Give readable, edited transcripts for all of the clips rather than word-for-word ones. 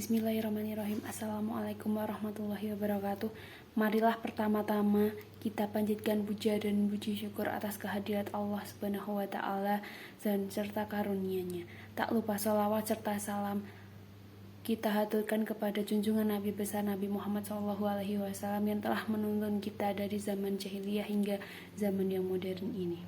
Bismillahirrahmanirrahim. Assalamualaikum warahmatullahi wabarakatuh. Marilah pertama-tama kita panjatkan puja dan puji syukur atas kehadirat Allah Subhanahu wa Ta'ala dan serta karunia-Nya. Tak lupa sholawat serta salam kita haturkan kepada junjungan Nabi besar Nabi Muhammad SAW yang telah menuntun kita dari zaman jahiliyah hingga zaman yang modern ini.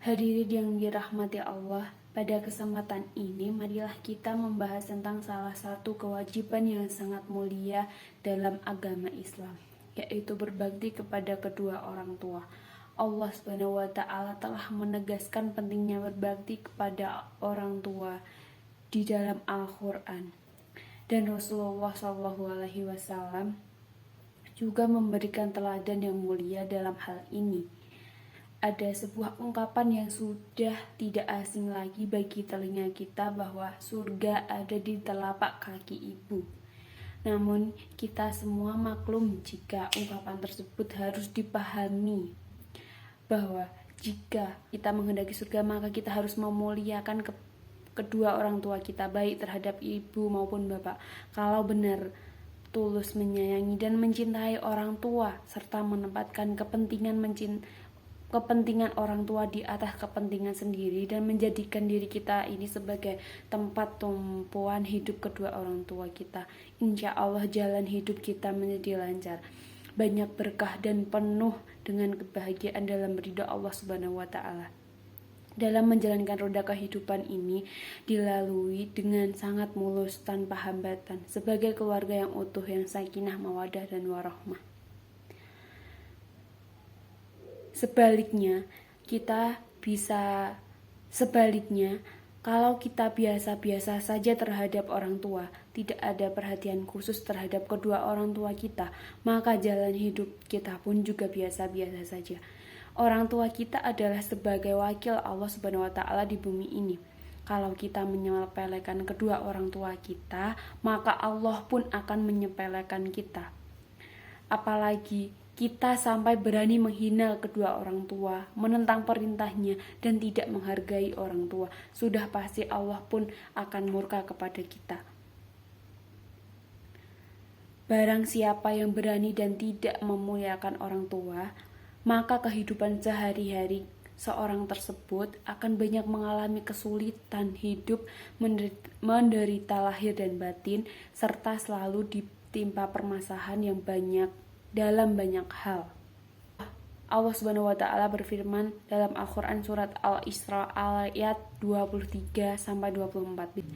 Hadirin yang dirahmati Allah, pada kesempatan ini marilah kita membahas tentang salah satu kewajiban yang sangat mulia dalam agama Islam, yaitu berbakti kepada kedua orang tua. Allah Subhanahu wa Ta'ala telah menegaskan pentingnya berbakti kepada orang tua di dalam Al-Quran, dan Rasulullah SAW juga memberikan teladan yang mulia dalam hal ini. Ada sebuah ungkapan yang sudah tidak asing lagi bagi telinga kita bahwa surga ada di telapak kaki ibu. Namun kita semua maklum jika ungkapan tersebut harus dipahami bahwa jika kita menghendaki surga maka kita harus memuliakan kedua orang tua kita, baik terhadap ibu maupun bapak. Kalau benar tulus menyayangi dan mencintai orang tua serta menempatkan kepentingan orang tua di atas kepentingan sendiri dan menjadikan diri kita ini sebagai tempat tumpuan hidup kedua orang tua kita, insya Allah jalan hidup kita menjadi lancar, banyak berkah dan penuh dengan kebahagiaan dalam ridho Allah Subhanahu wa Ta'ala. Dalam menjalankan roda kehidupan ini dilalui dengan sangat mulus tanpa hambatan sebagai keluarga yang utuh, yang sakinah, mawadah dan warahmah. Sebaliknya, kalau kita biasa-biasa saja terhadap orang tua, tidak ada perhatian khusus terhadap kedua orang tua kita, maka jalan hidup kita pun juga biasa-biasa saja. Orang tua kita adalah sebagai wakil Allah Subhanahu wa Ta'ala di bumi ini. Kalau kita menyepelekan kedua orang tua kita, maka Allah pun akan menyepelekan kita. Apalagi kita sampai berani menghina kedua orang tua, menentang perintahnya, dan tidak menghargai orang tua, sudah pasti Allah pun akan murka kepada kita. Barang siapa yang berani dan tidak memuliakan orang tua, maka kehidupan sehari-hari seorang tersebut akan banyak mengalami kesulitan hidup, menderita lahir dan batin, serta selalu ditimpa permasalahan yang banyak dalam banyak hal. Allah Subhanahu wa Ta'ala berfirman dalam Al-Quran surat Al-Isra ayat 23 sampai 24.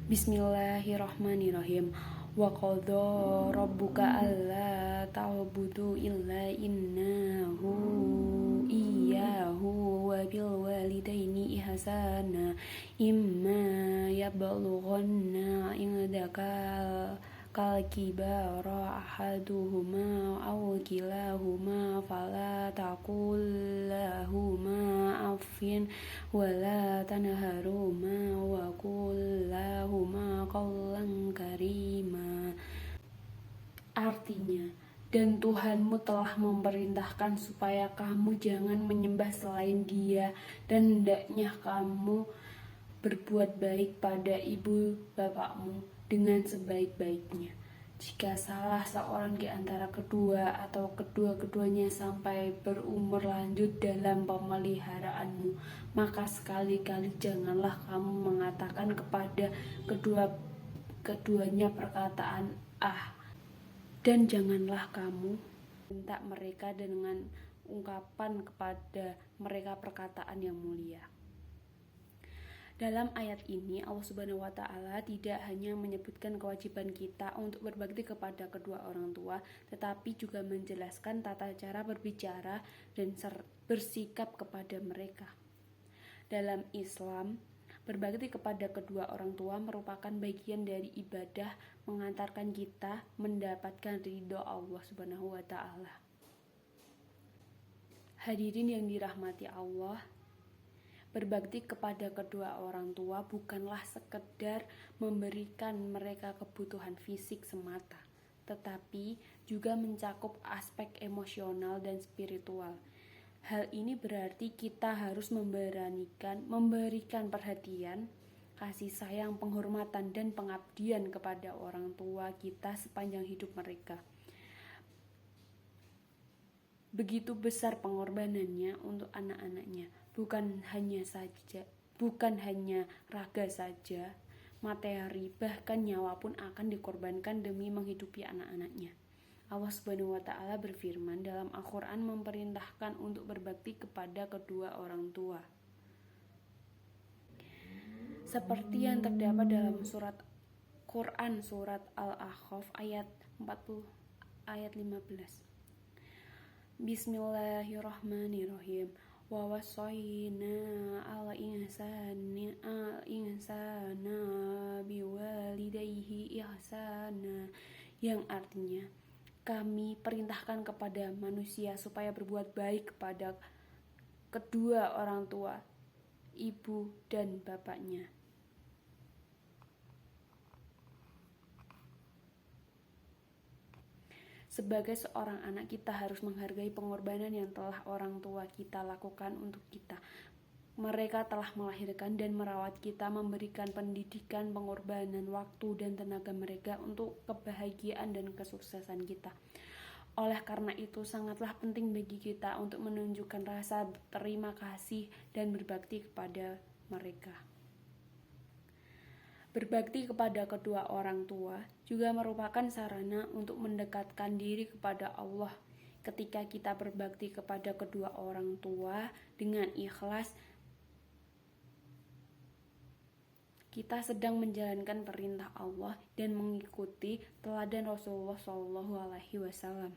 Bismillahirrahmanirrahim. Wa qadha rabbuka alla ta'budu illa innahu iyyahu wa bil walidaini ihsana imma yablughanna indaka kalkibara ahaduhuma aw kilahuma fala taqul lahuma affin wala tanharuma wa qul lahuma qawlan karima. Artinya, dan Tuhanmu telah memerintahkan supaya kamu jangan menyembah selain Dia, dan hendaknya kamu berbuat baik pada ibu bapakmu dengan sebaik-baiknya. Jika salah seorang di antara kedua atau kedua-keduanya sampai berumur lanjut dalam pemeliharaanmu, maka sekali-kali janganlah kamu mengatakan kepada keduanya perkataan dan janganlah kamu minta mereka dengan ungkapan kepada mereka perkataan yang mulia. Dalam ayat ini Allah Subhanahu wa Ta'ala tidak hanya menyebutkan kewajiban kita untuk berbakti kepada kedua orang tua, tetapi juga menjelaskan tata cara berbicara dan bersikap kepada mereka. Dalam Islam, berbakti kepada kedua orang tua merupakan bagian dari ibadah mengantarkan kita mendapatkan ridho Allah Subhanahu wa Ta'ala. Hadirin yang dirahmati Allah, berbakti kepada kedua orang tua bukanlah sekedar memberikan mereka kebutuhan fisik semata, tetapi juga mencakup aspek emosional dan spiritual. Hal ini berarti kita harus memberikan perhatian, kasih sayang, penghormatan, dan pengabdian kepada orang tua kita sepanjang hidup mereka. Begitu besar pengorbanannya untuk anak-anaknya, bukan hanya raga saja, materi, bahkan nyawa pun akan dikorbankan demi menghidupi anak-anaknya. Allah Subhanahu wa Ta'ala berfirman dalam Al-Quran memerintahkan untuk berbakti kepada kedua orang tua. Seperti yang terdapat dalam surat Quran surat Al-Ahqaf ayat 40 ayat 15. Bismillahirrahmanirrahim. Wa wassayna al-insana biwalidayhi ihsana, yang artinya kami perintahkan kepada manusia supaya berbuat baik kepada kedua orang tua, ibu dan bapaknya. Sebagai seorang anak, kita harus menghargai pengorbanan yang telah orang tua kita lakukan untuk kita. Mereka telah melahirkan dan merawat kita, memberikan pendidikan, pengorbanan waktu dan tenaga mereka untuk kebahagiaan dan kesuksesan kita. Oleh karena itu, sangatlah penting bagi kita untuk menunjukkan rasa terima kasih dan berbakti kepada mereka. Berbakti kepada kedua orang tua juga merupakan sarana untuk mendekatkan diri kepada Allah. Ketika kita berbakti kepada kedua orang tua dengan ikhlas, kita sedang menjalankan perintah Allah dan mengikuti teladan Rasulullah SAW.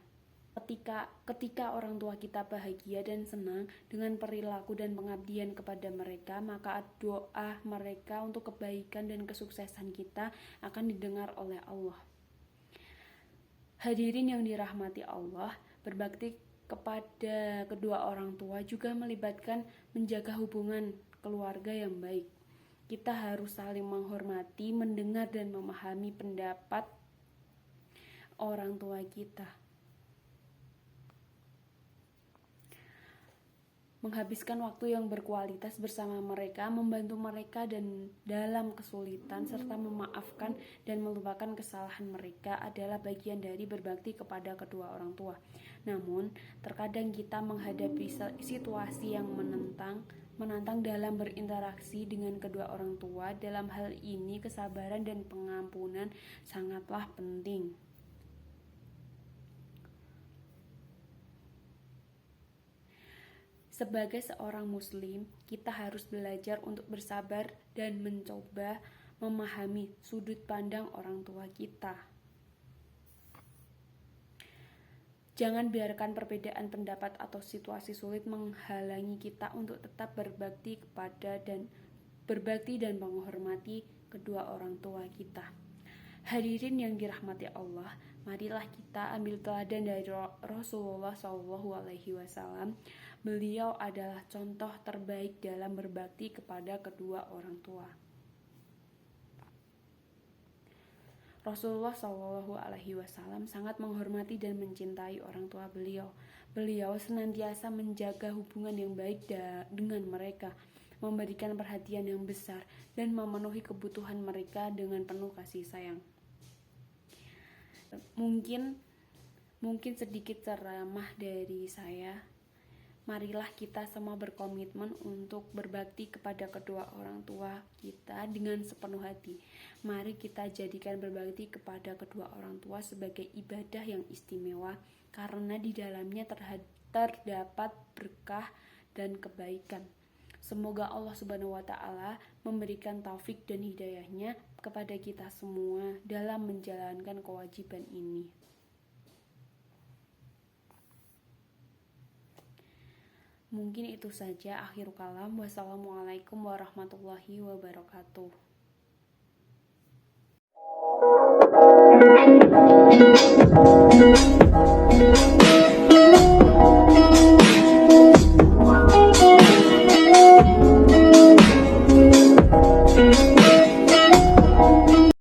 Ketika orang tua kita bahagia dan senang dengan perilaku dan pengabdian kepada mereka, maka doa mereka untuk kebaikan dan kesuksesan kita akan didengar oleh Allah. Hadirin yang dirahmati Allah, berbakti kepada kedua orang tua juga melibatkan menjaga hubungan keluarga yang baik. Kita harus saling menghormati, mendengar dan memahami pendapat orang tua kita. Menghabiskan waktu yang berkualitas bersama mereka, membantu mereka dan dalam kesulitan, serta memaafkan dan melupakan kesalahan mereka adalah bagian dari berbakti kepada kedua orang tua. Namun, terkadang kita menghadapi situasi yang menantang dalam berinteraksi dengan kedua orang tua. Dalam hal ini, kesabaran dan pengampunan sangatlah penting. Sebagai seorang muslim, kita harus belajar untuk bersabar dan mencoba memahami sudut pandang orang tua kita. Jangan biarkan perbedaan pendapat atau situasi sulit menghalangi kita untuk tetap berbakti dan menghormati kedua orang tua kita. Hadirin yang dirahmati Allah, marilah kita ambil teladan dari Rasulullah SAW. Beliau adalah contoh terbaik dalam berbakti kepada kedua orang tua. Rasulullah SAW sangat menghormati dan mencintai orang tua beliau. Beliau senantiasa menjaga hubungan yang baik dengan mereka, memberikan perhatian yang besar, dan memenuhi kebutuhan mereka dengan penuh kasih sayang. Mungkin sedikit ceramah dari saya. Marilah kita semua berkomitmen untuk berbakti kepada kedua orang tua kita dengan sepenuh hati. Mari kita jadikan berbakti kepada kedua orang tua sebagai ibadah yang istimewa, karena di dalamnya terdapat berkah dan kebaikan. Semoga Allah Subhanahu wa Ta'ala memberikan taufik dan hidayahnya kepada kita semua dalam menjalankan kewajiban ini. Mungkin itu saja akhir kalam. Wassalamualaikum warahmatullahi wabarakatuh.